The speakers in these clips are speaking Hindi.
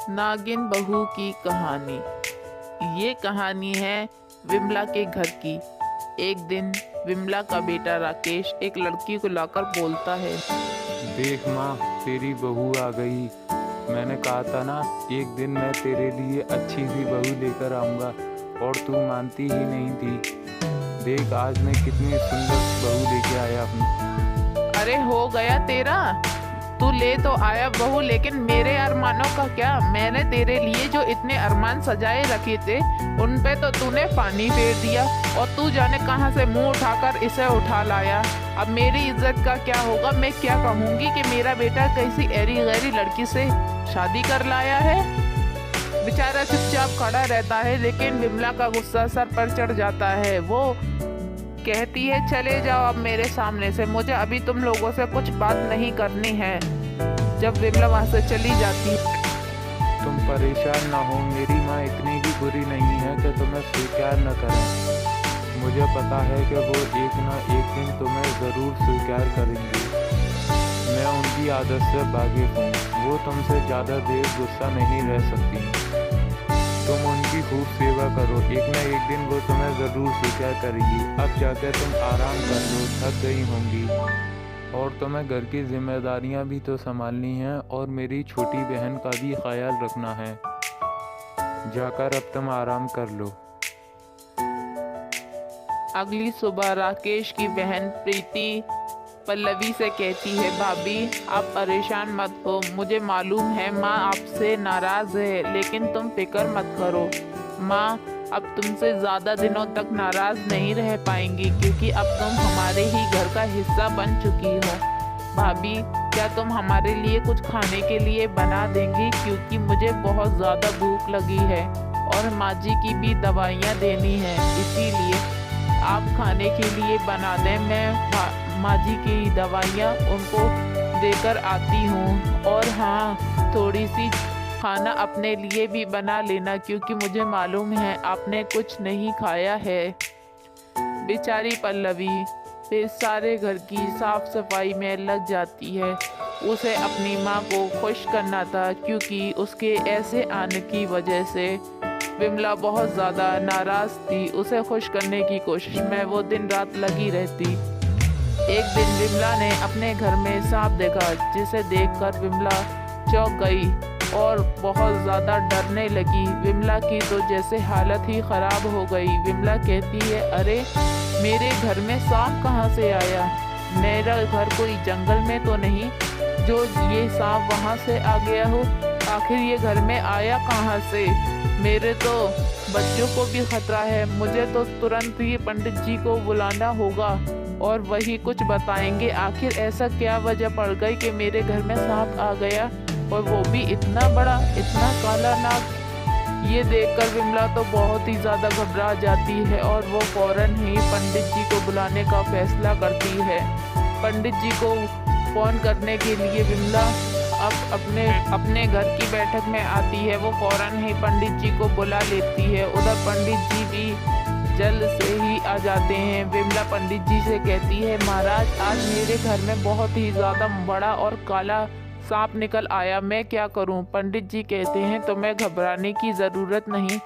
नागिन बहू की कहानी। ये कहानी है विमला के घर की। एक दिन विमला का बेटा राकेश एक लड़की को लाकर बोलता है, देख माँ, तेरी बहू आ गई। मैंने कहा था ना, एक दिन मैं तेरे लिए अच्छी सी बहू लेकर आऊँगा, और तू मानती ही नहीं थी। देख आज मैं कितनी सुंदर बहू लेके आया हूँ। अरे हो गया तेरा, तू ले तो आया बहू, लेकिन मेरे अरमानों का क्या? मैंने तेरे लिए जो इतने अरमान सजाए रखे थे उन पे तो तूने पानी फेर दिया, और तू जाने कहां से मुंह उठाकर इसे उठा लाया। अब मेरी इज्जत का क्या होगा? मैं क्या कहूंगी कि मेरा बेटा किसी ऐरी गैरी लड़की से शादी कर लाया है। बेचारा चुपचाप खड़ा रहता है, लेकिन विमला का गुस्सा सर पर चढ़ जाता है। वो कहती है, चले जाओ अब मेरे सामने से, मुझे अभी तुम लोगों से कुछ बात नहीं करनी है। जब विमला वहां से चली जाती है, तुम परेशान ना हो, मेरी माँ इतनी भी बुरी नहीं है कि तुम्हें स्वीकार न करें। मुझे पता है कि वो एक ना एक दिन तुम्हें ज़रूर स्वीकार करेंगी। मैं उनकी आदत से वाकिफ हूँ, वो तुमसे ज़्यादा देर गुस्सा नहीं रह सकती। तुम उनकी खूब सेवा करो, एक ना एक दिन वो तुम्हें ज़रूर स्वीकार करेगी। अब जाकर तुम आराम कर लो, थक गई होंगी, और तुम्हें घर की जिम्मेदारियां भी तो संभालनी हैं, और मेरी छोटी बहन का भी ख्याल रखना है। जाकर अब तुम आराम कर लो। अगली सुबह राकेश की बहन प्रीति पल्लवी से कहती है, भाभी आप परेशान मत हो, मुझे मालूम है माँ आपसे नाराज़ है, लेकिन तुम फिक्र मत करो। माँ अब तुमसे ज़्यादा दिनों तक नाराज़ नहीं रह पाएंगी, क्योंकि अब तुम हमारे ही घर का हिस्सा बन चुकी हो। भाभी क्या तुम हमारे लिए कुछ खाने के लिए बना देंगी, क्योंकि मुझे बहुत ज़्यादा भूख लगी है, और माँ जी की भी दवाइयाँ देनी है, इसीलिए आप खाने के लिए बना दें। मैं माँ जी की दवाइयाँ उनको देकर आती हूँ, और हाँ थोड़ी सी खाना अपने लिए भी बना लेना, क्योंकि मुझे मालूम है आपने कुछ नहीं खाया है। बेचारी पल्लवी फिर सारे घर की साफ सफाई में लग जाती है। उसे अपनी माँ को खुश करना था, क्योंकि उसके ऐसे आने की वजह से विमला बहुत ज़्यादा नाराज़ थी। उसे खुश करने की कोशिश में वो दिन रात लगी रहती। एक दिन विमला ने अपने घर में सांप देखा, जिसे देखकर विमला चौंक गई और बहुत ज़्यादा डरने लगी। विमला की तो जैसे हालत ही ख़राब हो गई। विमला कहती है, अरे मेरे घर में सांप कहाँ से आया? मेरा घर कोई जंगल में तो नहीं जो ये सांप वहाँ से आ गया हो? आखिर ये घर में आया कहाँ से? मेरे तो बच्चों को भी खतरा है। मुझे तो तुरंत ही पंडित जी को बुलाना होगा, और वही कुछ बताएंगे आखिर ऐसा क्या वजह पड़ गई कि मेरे घर में सांप आ गया, और वो भी इतना बड़ा, इतना काला नाग। ये देखकर विमला तो बहुत ही ज़्यादा घबरा जाती है, और वो फौरन ही पंडित जी को बुलाने का फैसला करती है। पंडित जी को फ़ोन करने के लिए विमला अब अपने घर की बैठक में आती है। वो फौरन ही पंडित जी को बुला लेती है। उधर पंडित जी भी जल्द से ही आ जाते हैं। विमला पंडित जी से कहती है, महाराज आज मेरे घर में बहुत ही ज़्यादा बड़ा और काला सांप निकल आया, मैं क्या करूं? पंडित जी कहते हैं, तुम्हें घबराने की ज़रूरत नहीं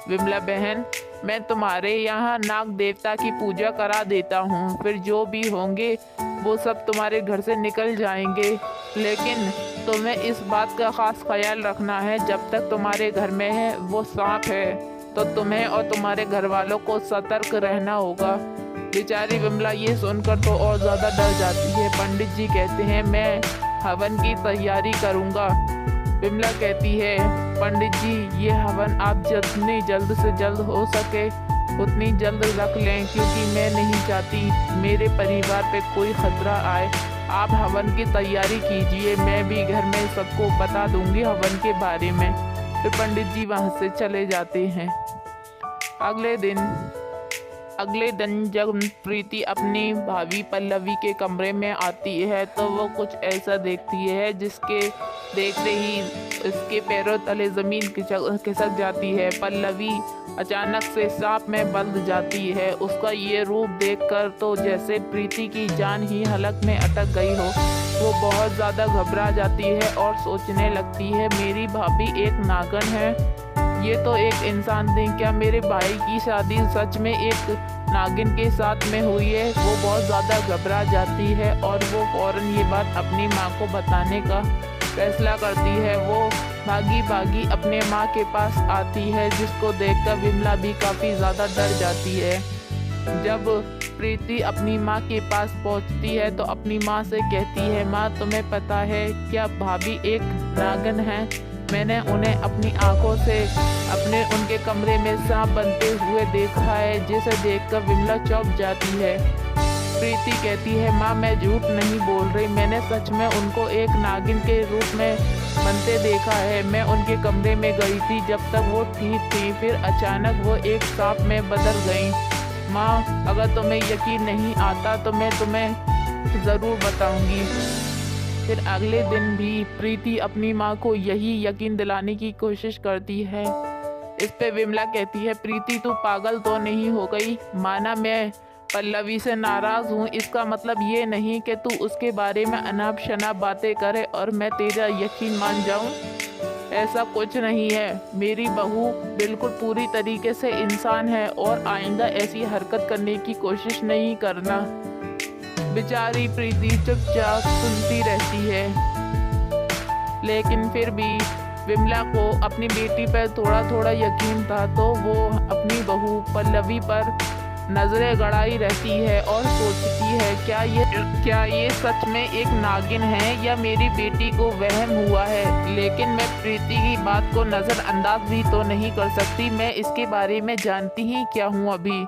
विमला बहन, मैं तुम्हारे यहाँ नाग देवता की पूजा करा देता हूँ, फिर जो भी होंगे वो सब तुम्हारे घर से निकल जाएंगे। लेकिन तुम्हें इस बात का ख़ास ख्याल रखना है, जब तक तुम्हारे घर में है वो सांप है तो तुम्हें और तुम्हारे घर वालों को सतर्क रहना होगा। बेचारी विमला ये सुनकर तो और ज़्यादा डर जाती है। पंडित जी कहते हैं, मैं हवन की तैयारी करूँगा। विमला कहती है, पंडित जी ये हवन आप जितनी जल्द से जल्द हो सके उतनी जल्द रख लें, क्योंकि मैं नहीं चाहती मेरे परिवार पे कोई खतरा आए। आप हवन की तैयारी कीजिए, मैं भी घर में सबको बता दूंगी हवन के बारे में। फिर पंडित जी वहाँ से चले जाते हैं। अगले दिन जब प्रीति अपनी भाभी पल्लवी के कमरे में आती है, तो वो कुछ ऐसा देखती है जिसके देखते ही इसके पैरों तले ज़मीन खिसक जाती है। पल्लवी अचानक से सांप में बंध जाती है। उसका ये रूप देखकर तो जैसे प्रीति की जान ही हलक में अटक गई हो। वो बहुत ज़्यादा घबरा जाती है और सोचने लगती है मेरी भाभी एक नागिन है। ये तो एक इंसान थी, क्या मेरे भाई की शादी सच में एक नागिन के साथ में हुई है। वो बहुत ज़्यादा घबरा जाती है और वो फ़ौरन ये बात अपनी माँ को बताने का फैसला करती है। वो भागी भागी अपने माँ के पास आती है, जिसको देखकर विमला भी काफ़ी ज़्यादा डर जाती है। जब प्रीति अपनी माँ के पास पहुँचती है तो अपनी माँ से कहती है, माँ तुम्हें पता है क्या भाभी एक नागिन है। मैंने उन्हें अपनी आंखों से उनके कमरे में सांप बनते हुए देखा है, जिसे देखकर विमला चौंक जाती है। प्रीति कहती है, माँ मैं झूठ नहीं बोल रही, मैंने सच में उनको एक नागिन के रूप में बनते देखा है। मैं उनके कमरे में गई थी जब तक वो ठीक थी, फिर अचानक वो एक सांप में बदल गई। माँ अगर तुम्हें यकीन नहीं आता तो मैं तुम्हें ज़रूर बताऊंगी। फिर अगले दिन भी प्रीति अपनी माँ को यही यकीन दिलाने की कोशिश करती है। इस पे विमला कहती है, प्रीति तू पागल तो नहीं हो गई। माना मैं पल्लवी से नाराज़ हूँ, इसका मतलब ये नहीं कि तू उसके बारे में अनाप शनाप बातें करे और मैं तेरा यकीन मान जाऊँ। ऐसा कुछ नहीं है, मेरी बहू बिल्कुल पूरी तरीके से इंसान है और आइंदा ऐसी हरकत करने की कोशिश नहीं करना। बेचारी प्रीति चुपचाप सुनती रहती है, लेकिन फिर भी विमला को अपनी बेटी पर थोड़ा थोड़ा यकीन था, तो वो अपनी बहू पल्लवी पर नजरें गड़ाई रहती है और सोचती है क्या ये सच में एक नागिन है या मेरी बेटी को वहम हुआ है। लेकिन मैं प्रीति की बात को नज़रअंदाज भी तो नहीं कर सकती, मैं इसके बारे में जानती ही क्या हूँ अभी।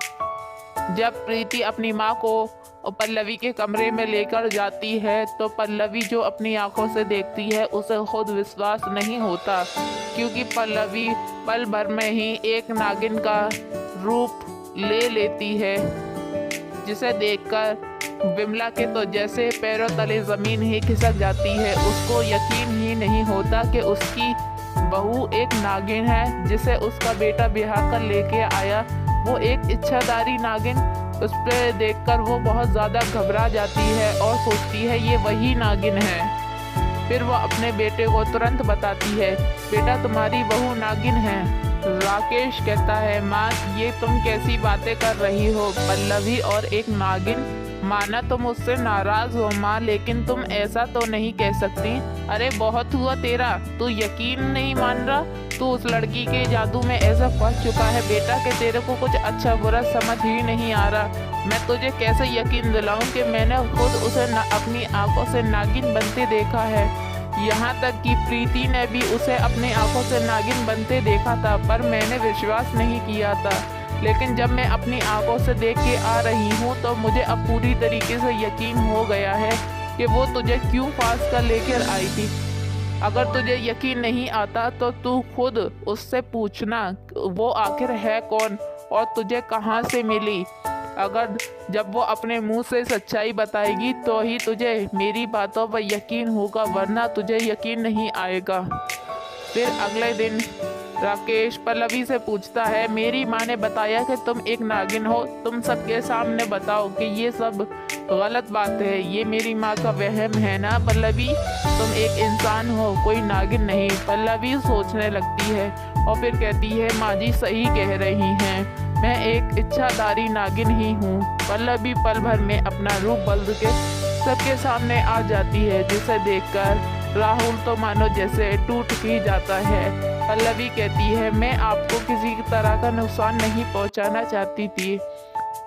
जब प्रीति अपनी माँ को पल्लवी के कमरे में लेकर जाती है तो पल्लवी जो अपनी आंखों से देखती है उसे खुद विश्वास नहीं होता, क्योंकि पल्लवी पल भर में ही एक नागिन का रूप ले लेती है, जिसे देखकर विमला के तो जैसे पैरों तले ज़मीन ही खिसक जाती है। उसको यकीन ही नहीं होता कि उसकी बहू एक नागिन है, जिसे उसका बेटा ब्याह कर लेके आया वो एक इच्छाधारी नागिन। उस पर देखकर वो बहुत ज़्यादा घबरा जाती है और सोचती है ये वही नागिन है। फिर वो अपने बेटे को तुरंत बताती है, बेटा तुम्हारी बहू नागिन है। राकेश कहता है, माँ ये तुम कैसी बातें कर रही हो, पल्लवी और एक नागिन। माना तुम उससे नाराज हो माँ, लेकिन तुम ऐसा तो नहीं कह सकती। अरे बहुत हुआ तेरा, तू यकीन नहीं मान रहा। तू उस लड़की के जादू में ऐसा फंस चुका है बेटा कि तेरे को कुछ अच्छा बुरा समझ ही नहीं आ रहा। मैं तुझे कैसे यकीन दिलाऊं कि मैंने खुद उसे अपनी आंखों से नागिन बनते देखा है। यहाँ तक कि प्रीति ने भी उसे अपनी आंखों से नागिन बनते देखा था, पर मैंने विश्वास नहीं किया था। लेकिन जब मैं अपनी आंखों से देख के आ रही हूँ तो मुझे अब पूरी तरीके से यकीन हो गया है कि वो तुझे क्यों फांस कर लेकर आई थी। अगर तुझे यकीन नहीं आता तो तू खुद उससे पूछना वो आखिर है कौन और तुझे कहाँ से मिली। अगर जब वो अपने मुंह से सच्चाई बताएगी तो ही तुझे मेरी बातों पर यकीन होगा, वरना तुझे यकीन नहीं आएगा। फिर अगले दिन राकेश पल्लवी से पूछता है, मेरी माँ ने बताया कि तुम एक नागिन हो, तुम सबके सामने बताओ कि ये सब गलत बात है। ये मेरी माँ का वहम है ना पल्लवी, तुम एक इंसान हो कोई नागिन नहीं। पल्लवी सोचने लगती है और फिर कहती है, माँ जी सही कह रही हैं, मैं एक इच्छाधारी नागिन ही हूँ। पल्लवी पल भर में अपना रूप बदल के सबके सामने आ जाती है, जिसे देखकर राहुल तो मानो जैसे टूट ही जाता है। पल्लवी कहती है, मैं आपको किसी तरह का नुकसान नहीं पहुंचाना चाहती थी,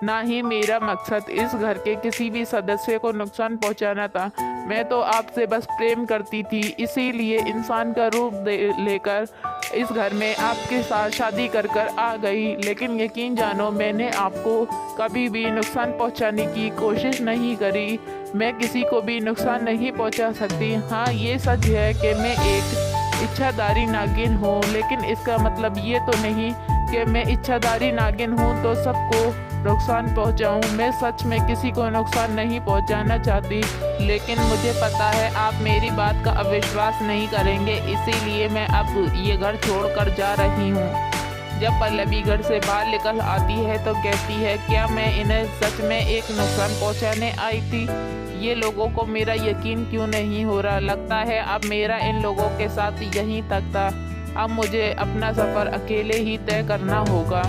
ना ही मेरा मकसद इस घर के किसी भी सदस्य को नुकसान पहुंचाना था। मैं तो आपसे बस प्रेम करती थी, इसीलिए इंसान का रूप लेकर इस घर में आपके साथ शादी कर आ गई। लेकिन यकीन जानो मैंने आपको कभी भी नुकसान पहुंचाने की कोशिश नहीं करी। मैं किसी को भी नुकसान नहीं पहुंचा सकती। हाँ ये सच है कि मैं एक इच्छाधारी नागिन हूँ, लेकिन इसका मतलब ये तो नहीं कि मैं इच्छाधारी नागिन हूँ तो सबको नुकसान पहुँचाऊँ। मैं सच में किसी को नुकसान नहीं पहुँचाना चाहती, लेकिन मुझे पता है आप मेरी बात का अविश्वास नहीं करेंगे, इसीलिए मैं अब ये घर छोड़कर जा रही हूँ। जब पल्लवी घर से बाहर निकल आती है तो कहती है, क्या मैं इन्हें सच में एक नुकसान पहुंचाने आई थी? ये लोगों को मेरा यकीन क्यों नहीं हो रहा? लगता है अब मेरा इन लोगों के साथ यहीं तक था। अब मुझे अपना सफ़र अकेले ही तय करना होगा।